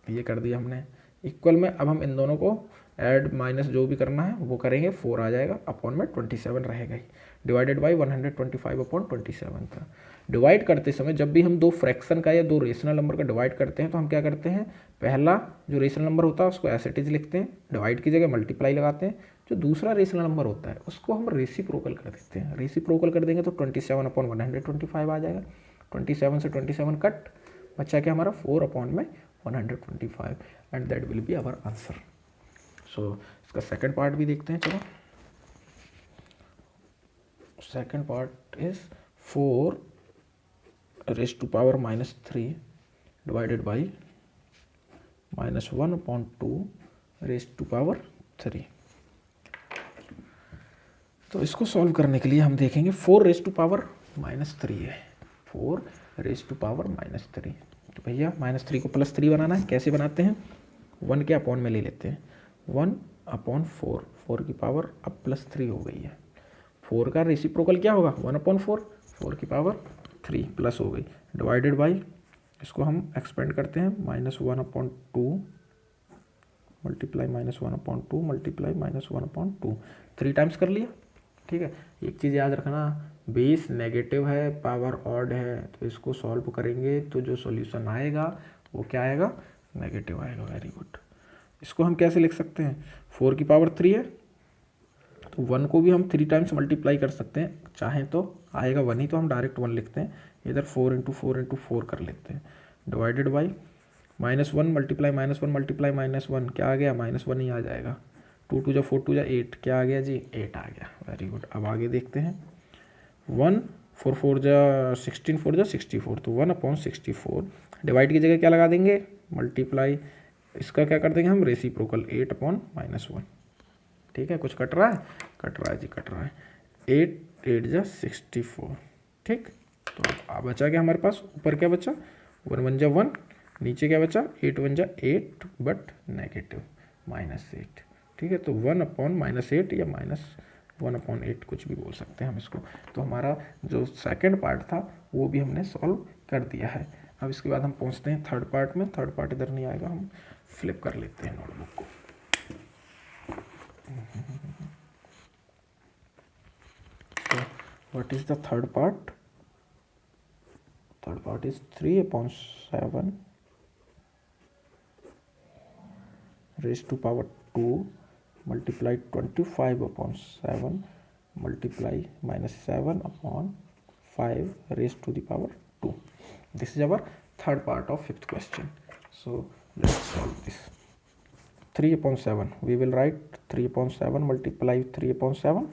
ये कर दिया हमने. इक्वल में अब हम इन दोनों को ऐड माइनस जो भी करना है वो करेंगे. 4 आ जाएगा, अपॉन में 27 रहेगा ही. डिवाइडेड बाई 125/27 था. डिवाइड करते समय जब भी हम दो फ्रैक्शन का या दो रेशनल नंबर का डिवाइड करते हैं तो हम क्या करते हैं, पहला जो रेशनल नंबर होता है उसको एज इट इज लिखते हैं, डिवाइड की जगह मल्टीप्लाई लगाते हैं. जो दूसरा रेशनल नंबर होता है उसको हम रेसिप्रोकल कर देते हैं. रेसिप्रोकल कर देंगे तो 27/125 आ जाएगा. 27 से 27 कट, बच्चा क्या हमारा 4/125, and that will be our answer. So इसका सेकंड पार्ट भी देखते हैं. चलो, second part is 4 raise to power -3 divided by -1/2 raise to power 3. तो इसको सॉल्व करने के लिए हम देखेंगे 4 रेज टू पावर -3 है, 4 रेज टू पावर -3। तो भैया -3 को +3 बनाना है, कैसे बनाते हैं, 1 के अपॉन में ले लेते हैं, 1/4, 4 की पावर अब +3 हो गई है। 4 का रेसिप्रोकल क्या होगा, 1/4, 4 की पावर 3 प्लस हो गई, डिवाइडेड बाई, इसको हम एक्सपेंड करते हैं, -1/2 मल्टीप्लाई -1/2 मल्टीप्लाई -1/2, 3 टाइम्स कर लिया। ठीक है, एक चीज़ याद रखना, बेस नेगेटिव है, पावर ऑड है, तो इसको सॉल्व करेंगे तो जो सॉल्यूशन आएगा वो क्या आएगा, नेगेटिव आएगा। Very good. इसको हम कैसे लिख सकते हैं, 4 की पावर 3 है, तो 1 को भी हम 3 टाइम्स मल्टीप्लाई कर सकते हैं, चाहें तो आएगा 1 ही, तो हम डायरेक्ट 1 लिखते हैं, इधर 4 × 4 × 4 कर लेते हैं, डिवाइडेड बाई -1 मल्टीप्लाई -1 मल्टीप्लाई -1 क्या आ गया, -1 ही आ जाएगा, 2 × 2 = 4 2 × 8 क्या आ गया जी, 8 आ गया। Very good. अब आगे देखते हैं, 1 4 4 × 16 4 × 64, तो 1/64, डिवाइड की जगह क्या लगा देंगे, मल्टीप्लाई, इसका क्या कर देंगे हम, रेसिप्रोकल, 8/-1। ठीक है, कुछ कट रहा है, कट रहा है जी, कट रहा है, 8 8 × 64। ठीक, तो अब बचा क्या हमारे पास, ऊपर क्या बचा, 1 1 × 1, नीचे क्या बचा, 8 1 × 8 बट नेगेटिव -8। ठीक है, तो 1/-8 या -1/8 कुछ भी बोल सकते हैं हम इसको। तो हमारा जो सेकंड पार्ट था वो भी हमने सॉल्व कर दिया है। अब इसके बाद हम पहुंचते हैं थर्ड पार्ट में। थर्ड पार्ट इधर नहीं आएगा, हम फ्लिप कर लेते हैं नोटबुक को। What is the third part, third part is 3/7 raised to power 2 multiply 25/7 multiply -7/5 raised to the power 2. This is our third part of fifth question. So let's solve this. 3/7, we will write 3/7 multiply 3/7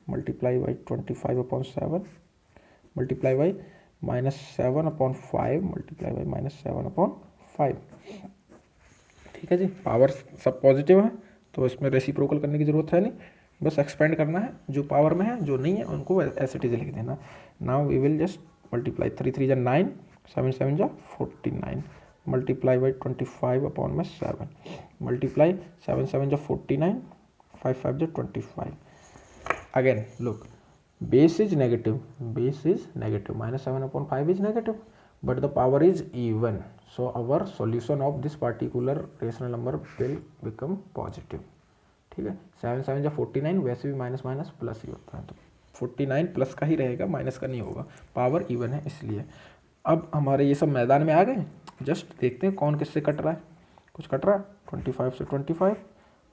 multiply by 25/7 multiply by -7/5 multiply by -7/5। ठीक है जी, पावर सब पॉजिटिव है तो इसमें रेसिप्रोकल करने की ज़रूरत है नहीं, बस एक्सपेंड करना है, जो पावर में है, जो नहीं है उनको एज इट इज लिख देना। Now we will just multiply, 3 3 × 9, 7 7 × 49 multiply by 25/7 multiply 7 7 × 49 5 5 × 25। Again look, base is negative, -7/5 is negative, but the power is even, so our solution of this particular rational number will become positive। ठीक है, 7 7 × 49, वैसे भी माइनस माइनस प्लस ही होता है, तो 49 प्लस का ही रहेगा, माइनस का नहीं होगा, पावर इवन है इसलिए। अब हमारे ये सब मैदान में आ गए, जस्ट देखते हैं कौन किससे कट रहा है। कुछ कट रहा है, 25 से 25,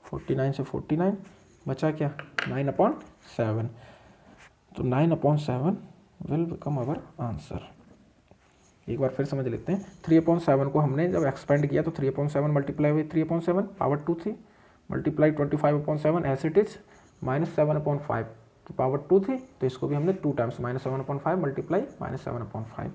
49 से 49, बचा क्या, 9/7, तो 9/7 विल बिकम अवर आंसर। एक बार फिर समझ लेते हैं, 3/7 को हमने जब एक्सपेंड किया तो 3/7 मल्टीप्लाई हुई 3/7 पावर 2 थी, मल्टीप्लाई 25/7 एज इट इज, -7/5 की पावर 2 थी, तो इसको भी हमने 2 टाइम्स -7/5 मल्टीप्लाई -7/5।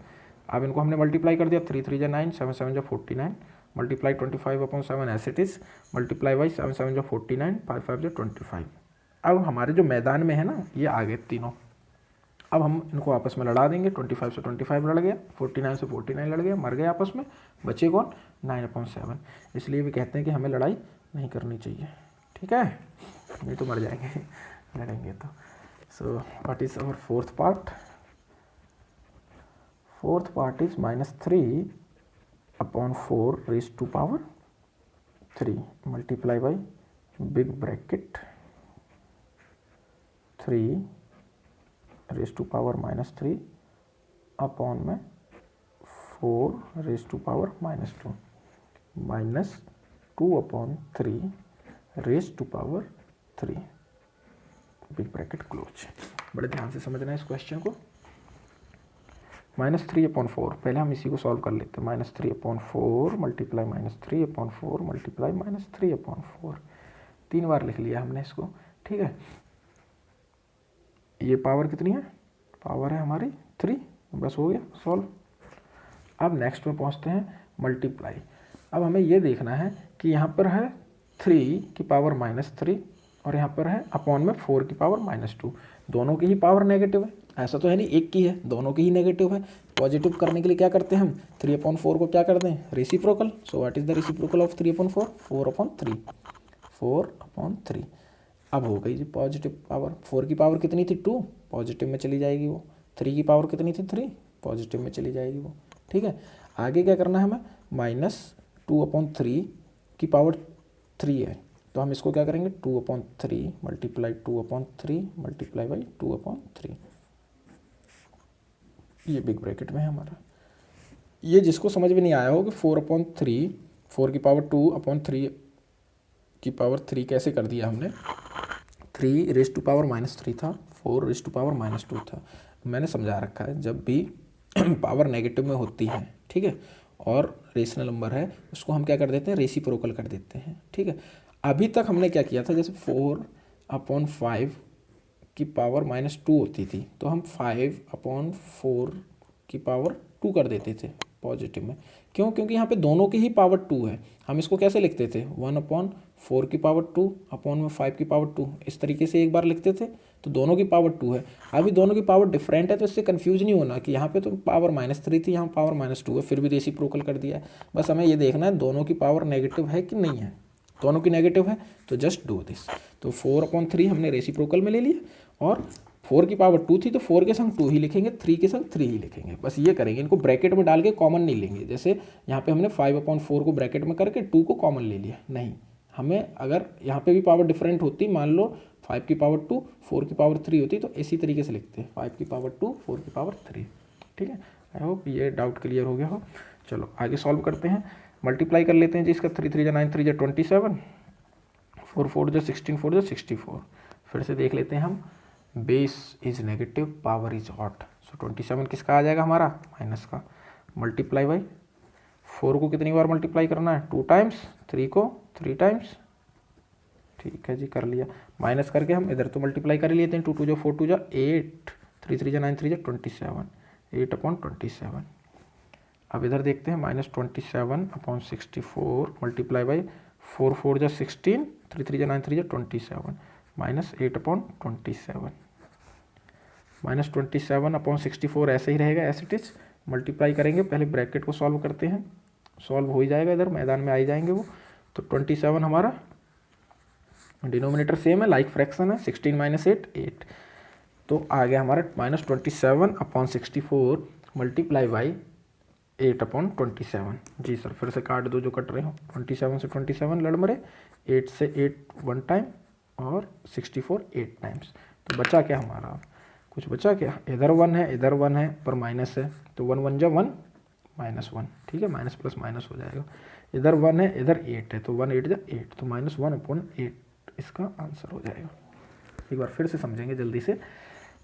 अब इनको हमने मल्टीप्लाई कर दिया, 3 3 × 9, 7 7 × 49 multiply 25/7 as it is, multiply by 7 7 × 49 5 5 × 25। अब हमारे जो मैदान में है ना, ये आ गए तीनों, अब हम इनको आपस में लड़ा देंगे, 25 से 25 लड़ गया, 49 से 49 लड़ गया, मर गए आपस में, बचे कौन, 9/7। इसलिए भी कहते हैं कि हमें लड़ाई नहीं करनी चाहिए, ठीक है, नहीं तो मर जाएंगे लड़ेंगे तो। So what is our fourth part, fourth part is -3/4 raise to power 3 multiply by big bracket 3 raise to power -3 upon में 4 raise to power -2 -2/3 raise to power 3 big bracket close. बड़े ध्यान से समझना है इस क्वेश्चन को। -3/4, पहले हम इसी को सॉल्व कर लेते हैं, -3/4 मल्टीप्लाई -3/4 मल्टीप्लाई -3/4, 3 बार लिख लिया हमने इसको, ठीक है। ये पावर कितनी है, पावर है हमारी 3, बस हो गया सॉल्व। अब नेक्स्ट में पहुंचते हैं मल्टीप्लाई। अब हमें ये देखना है कि यहाँ पर है 3 की पावर -3 और यहाँ पर है अपॉन में 4 की पावर -2, दोनों की ही पावर नेगेटिव है, ऐसा तो है नहीं एक की है, दोनों की ही नेगेटिव है। पॉजिटिव करने के लिए क्या करते हैं हम, 3/4 को क्या कर दें, reciprocal. So what is the reciprocal of 3/4, 4/3, 4/3। अब हो गई जी पॉजिटिव पावर। 4 की पावर कितनी थी, 2, पॉजिटिव में चली जाएगी वो। 3 की पावर कितनी थी, 3, पॉजिटिव में चली जाएगी वो। ठीक है, आगे क्या करना है हमें, -2/3 की पावर 3 है, तो हम इसको क्या करेंगे, 2/3 मल्टीप्लाई 2/3 मल्टीप्लाई बाई 2/3, ये बिग ब्रैकेट में है हमारा। ये जिसको समझ में नहीं आया हो कि 4/3, 4 की पावर 2/3 की पावर 3 कैसे कर दिया हमने, 3 रेज़ टू पावर -3 था, 4 रेज़ टू पावर -2 था। मैंने समझा रखा है जब भी पावर नेगेटिव में होती है, ठीक है, और रेशनल नंबर है, उसको हम क्या कर देते हैं, रेसिप्रोकल कर देते हैं। ठीक है, अभी तक हमने क्या किया था, जैसे 4/5 की पावर -2 होती थी, तो हम 5/4 की पावर 2 कर देते थे पॉजिटिव में। क्यों, क्योंकि यहाँ पे दोनों की ही पावर 2 है। हम इसको कैसे लिखते थे, 1/4 की पावर 2 अपॉन में 5 की पावर 2, इस तरीके से एक बार लिखते थे, तो दोनों की पावर 2 है। अभी दोनों की पावर डिफरेंट है, तो इससे कंफ्यूज नहीं होना कि यहाँ पे तो पावर -3 थी, यहाँ पावर -2 है, फिर भी रेसिप्रोकल कर दिया है। बस हमें ये देखना है दोनों की पावर नेगेटिव है कि नहीं है। दोनों की नेगेटिव है तो जस्ट डू दिस। तो 4/3 हमने रेसिप्रोकल में ले लिया, और 4 की पावर 2 थी तो 4 के संग 2 ही लिखेंगे, 3 के संग 3 ही लिखेंगे। बस ये करेंगे, इनको ब्रैकेट में डाल के कॉमन नहीं लेंगे। जैसे यहाँ पे हमने 5/4 को ब्रैकेट में करके 2 को कॉमन ले लिया, नहीं, हमें अगर यहाँ पे भी पावर डिफरेंट होती, मान लो 5 की पावर 2 4 की पावर 3 होती, तो इसी तरीके से लिखते हैं, 5 की पावर 2 4 की पावर 3। ठीक है, आई होप ये डाउट क्लियर हो गया हो। चलो आगे सॉल्व करते हैं, मल्टीप्लाई कर लेते हैं जी इसका, 3 3 9 3 27, 4 4 16 4 64। फिर से देख लेते हैं हम, base is negative, power is odd, so 27 किसका आ जाएगा हमारा, माइनस का, मल्टीप्लाई बाई 4 को कितनी बार मल्टीप्लाई करना है, 2 टाइम्स, 3 को 3 टाइम्स। ठीक है जी, कर लिया। माइनस करके हम इधर तो मल्टीप्लाई कर ही लेते हैं, 2 2 4 2 8, 3 3 9 3 27, 8/27। अब इधर देखते हैं, -27/64 मल्टीप्लाई बाई 4 4 16, 3 3 9 3 27, -8/27, -27/64 ऐसे ही रहेगा, ऐसे इट इज। मल्टीप्लाई करेंगे, पहले ब्रैकेट को सॉल्व करते हैं, सॉल्व हो ही जाएगा, इधर मैदान में आ ही जाएंगे वो। तो 27 हमारा डिनोमिनेटर सेम है, लाइक फ्रैक्शन है, 16 - 8 8, तो आ गया हमारा -27/64 मल्टीप्लाई बाई 8/27। जी सर, फिर से काट दो जो कट रहे हो, 27 से 27 लड़ मरे, 8 से 8 1 टाइम, और 64 8 टाइम्स। तो बचा क्या हमारा, कुछ बचा क्या, इधर 1 है, इधर 1 है, पर माइनस है, तो 1 1 जा 1 -1। ठीक है, माइनस प्लस माइनस हो जाएगा, इधर 1 है, इधर 8 है, तो 1 8 जा 8, तो -1/8 इसका आंसर हो जाएगा। एक बार फिर से समझेंगे जल्दी से,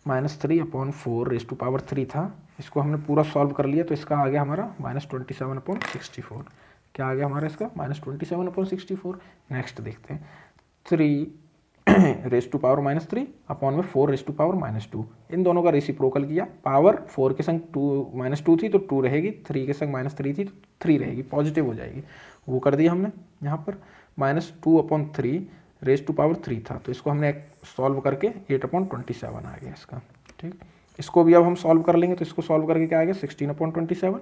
-3/4 रेज़ टू पावर 3 था, इसको हमने पूरा सॉल्व कर लिया, तो इसका आ गया हमारा -27/64। क्या आ गया हमारा इसका, -27/64। नेक्स्ट देखते हैं, 3 रेज़ टू पावर -3 अपॉन में 4 रेज़ टू पावर -2, इन दोनों का रेसिप्रोकल किया। पावर 4 के संग 2 थी तो 2 रहेगी, 3 के संग -3 थी तो 3 रहेगी, पॉजिटिव हो जाएगी, वो कर दिया हमने। यहाँ पर -2/3 रेज़ टू पावर 3 था, तो इसको हमने सॉल्व करके 8/27 आ गया इसका। ठीक, इसको भी अब हम सॉल्व कर लेंगे, तो इसको सॉल्व करके क्या आ गया, 16/27,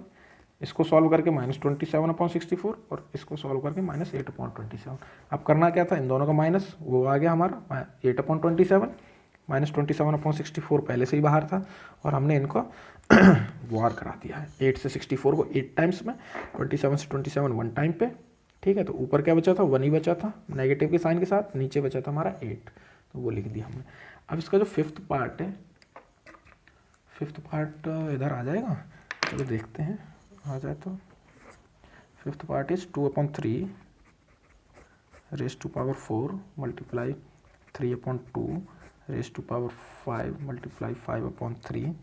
इसको सॉल्व करके -27/64, और इसको सॉल्व करके -8/27। अब करना क्या था, इन दोनों का माइनस, वो आ गया हमारा 8/27, -27/64 पहले से ही बाहर था, और हमने इनको वार करा दिया है, 8 से 64 को 8 टाइम्स में, 27 से 27 1 टाइम पे। ठीक है, तो ऊपर क्या बचा था, 1 ही बचा था नेगेटिव के साइन के साथ, नीचे बचा था हमारा 8, तो वो लिख दिया हमने। अब इसका जो फिफ्थ पार्ट है, फिफ्थ पार्ट इधर आ जाएगा, चलो देखते हैं, आ जाए तो। Fifth part is 2/3 raise to power 4 मल्टीप्लाई 3/2 रेज़ टू पावर 5 मल्टीप्लाई 5/3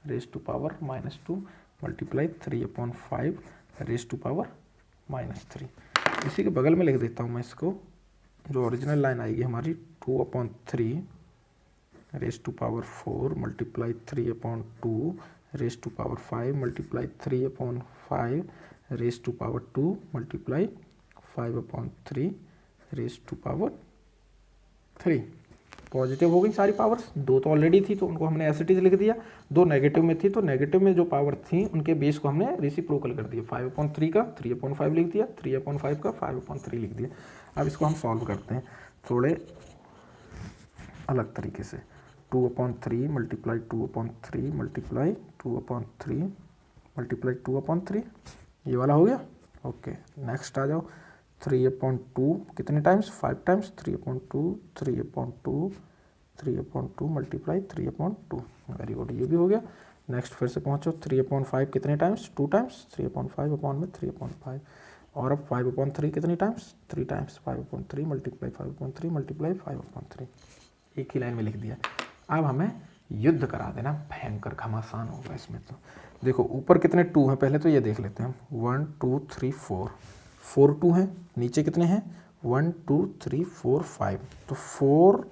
raise to power -2 multiply 3/5 raise to power -3। इसी के बगल में लिख देता हूँ मैं इसको, जो ओरिजिनल लाइन आएगी हमारी, 2/3 रेज़ टू पावर 4 मल्टीप्लाई 3/2 रेज़ टू पावर 5 मल्टीप्लाई 3/5 रेज़ टू पावर 2 मल्टीप्लाई 5/3 रेज़ टू पावर 3। पॉजिटिव हो गई सारी पावर्स, 2 तो ऑलरेडी थी तो उनको हमने एज इट इज लिख दिया, 2 नेगेटिव में थी तो नेगेटिव में जो पावर थी उनके बेस को हमने रेसिप्रोकल कर दिया। 5/3 का 3/5 लिख दिया, 3/5 का 5/3 लिख दिया। अब इसको हम सॉल्व करते हैं थोड़े अलग तरीके से। 2/3 मल्टीप्लाई 2/3 मल्टीप्लाई 2/3 मल्टीप्लाई 2/3, ये वाला हो गया। ओके, नेक्स्ट आ जाओ 3/2 कितने times, 5 times, 3/2 3/2 3/2 multiply 3/2, very good, ये भी हो गया। नेक्स्ट फिर से पहुंचो 3/5 कितने टाइम्स, 2 टाइम्स, 3/5 अपॉन में 3/5, और अब 5/3 कितने टाइम्स, 3 टाइम्स, 5/3 मल्टीप्लाई 5/3 मल्टीप्लाई 5/3, एक ही लाइन में लिख दिया। अब हमें युद्ध करा देना, भयंकर घमासान होगा इसमें। तो देखो ऊपर कितने 2 हैं, पहले तो ये देख लेते हैं, 1 2 3 4 2 हैं, नीचे कितने हैं 1 2 3 4 5, तो 4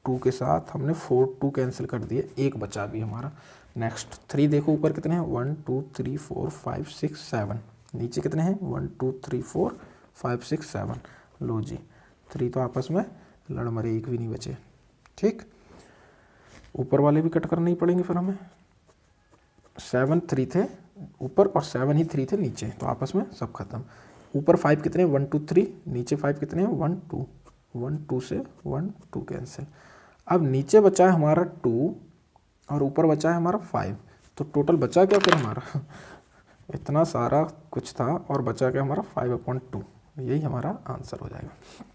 2 के साथ हमने 4 2 कैंसिल कर दिए, एक बचा भी हमारा। नेक्स्ट 3 देखो ऊपर कितने हैं, 1 2 3 4 5 6 7, नीचे कितने हैं 1 2 3 4 5 6 7, लो जी 3 तो आपस में लड़ मरे, एक भी नहीं बचे। ठीक, ऊपर वाले भी कट करने ही पड़ेंगे फिर हमें। 7 3 थे ऊपर और 7 ही 3 थे नीचे, तो आपस में सब खत्म। ऊपर 5 कितने 1 2 3, नीचे 5 कितने हैं 1 2, 1 2 से 1 2 कैंसिल। अब नीचे बचा है हमारा 2 और ऊपर बचा है हमारा 5, तो टोटल बचा क्या फिर हमारा इतना सारा कुछ था और बचा क्या हमारा 5/2, यही हमारा आंसर हो जाएगा।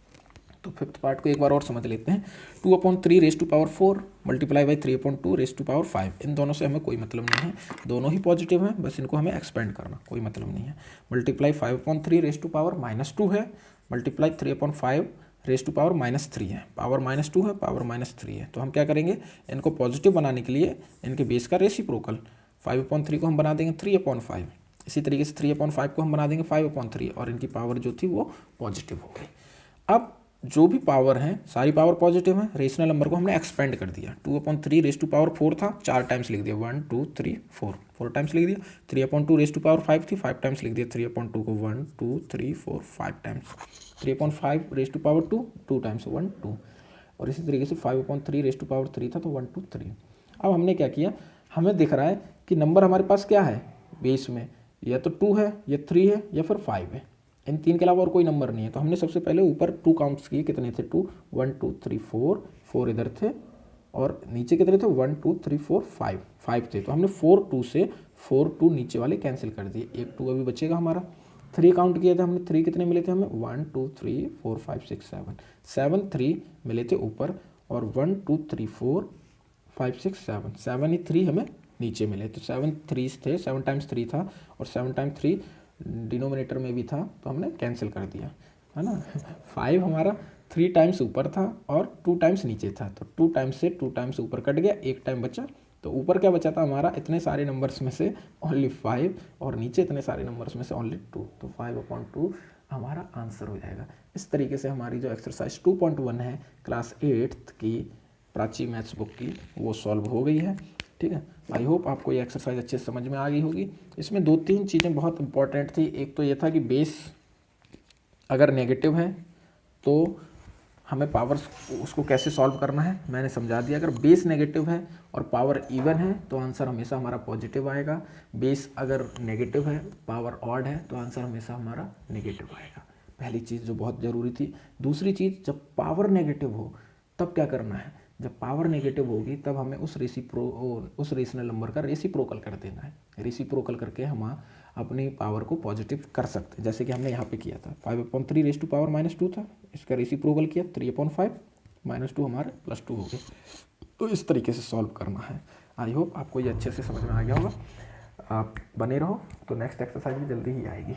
तो फिफ्थ पार्ट को एक बार और समझ लेते हैं। 2/3 रेज़ टू पावर 4 मल्टीप्लाई बाई 3/2 रेज़ टू पावर 5, इन दोनों से हमें कोई मतलब नहीं है, दोनों ही पॉजिटिव हैं, बस इनको हमें एक्सपेंड करना, कोई मतलब नहीं है। मल्टीप्लाई 5/3 रेज़ टू पावर -2 है, मल्टीप्लाई 3/5 रेज़ टू पावर -3 है, पावर -2 है, पावर -3 है। तो हम क्या करेंगे, इनको पॉजिटिव बनाने के लिए इनके बेस का रेसिप्रोकल 5/3 को हम बना देंगे 3/5, इसी तरीके से 3/5 को हम बना देंगे 5/3, और इनकी पावर जो थी वो पॉजिटिव हो गई। अब जो भी पावर हैं सारी पावर पॉजिटिव है, रेशनल नंबर को हमने एक्सपेंड कर दिया। 2/3 रेज़ टू पावर 4 था, 4 टाइम्स लिख दिया, 1 2 3 4 टाइम्स लिख दिया। 3/2 रेज़ टू पावर 5 थी, 5 टाइम्स लिख दिया, 3/2 को 1 2 3 4 5 times. 3/5 raise to power 2 times 1 2, और इसी तरीके से 5/3 रेज़ टू पावर 3 था, तो 1 2 3। अब हमने क्या किया, हमें दिख रहा है कि नंबर हमारे पास क्या है बेस में, या तो 2 है, या 3 है, या फिर 5 है, इन 3 के अलावा और कोई नंबर नहीं है। तो हमने सबसे पहले ऊपर 2 काउंट्स किए, कितने थे 2 1 2 3 4 इधर थे, और नीचे कितने थे 1 2 3 4 5 थे। तो हमने 4 2 से 4 2 नीचे वाले कैंसिल कर दिए, एक 2 अभी बचेगा हमारा। 3 काउंट किए थे हमने, 3 कितने मिले थे हमें 1 2 3 4 5 6 7 3 मिले थे ऊपर, और 1 2 3 4 5 6 7 ही 3 हमें नीचे मिले। तो 7 3 थे, 7 टाइम्स 3 था, और 7 टाइम्स 3 डिनोमिनेटर में भी था, तो हमने कैंसिल कर दिया, है ना। 5 हमारा 3 टाइम्स ऊपर था और 2 टाइम्स नीचे था, तो 2 टाइम्स से 2 टाइम्स ऊपर कट गया, एक टाइम बचा। तो ऊपर क्या बचा था हमारा, इतने सारे नंबर्स में से ओनली 5, और नीचे इतने सारे नंबर्स में से ओनली 2, तो 5/2 हमारा आंसर हो जाएगा। इस तरीके से हमारी जो एक्सरसाइज 2.1 है क्लास 8th की प्राची मैथ्स बुक की, वो सॉल्व हो गई है। ठीक है, आई होप आपको ये एक्सरसाइज अच्छे से समझ में आ गई होगी। इसमें 2-3 चीज़ें बहुत इंपॉर्टेंट थी। एक तो ये था कि बेस अगर नेगेटिव है तो हमें पावर उसको कैसे सॉल्व करना है, मैंने समझा दिया। अगर बेस नेगेटिव है और पावर इवन है तो आंसर हमेशा हमारा पॉजिटिव आएगा। बेस अगर नेगेटिव है, पावर ऑड है, तो आंसर हमेशा हमारा नेगेटिव आएगा। पहली चीज़ जो बहुत ज़रूरी थी। दूसरी चीज़, जब पावर नेगेटिव हो तब क्या करना है, जब पावर नेगेटिव होगी तब हमें उस रेशनल नंबर का रेसिप्रोकल कर देना है। रेसिप्रोकल करके हम अपनी पावर को पॉजिटिव कर सकते हैं, जैसे कि हमने यहाँ पे किया था। 5/3 रेज़ टू पावर -2 था, इसका रेसिप्रोकल किया 3/5 -2 हमारे +2 हो गए। तो इस तरीके से सॉल्व करना है। आई होप आपको ये अच्छे से समझ में आ गया होगा। आप बने रहो, तो नेक्स्ट एक्सरसाइज भी जल्दी ही आएगी।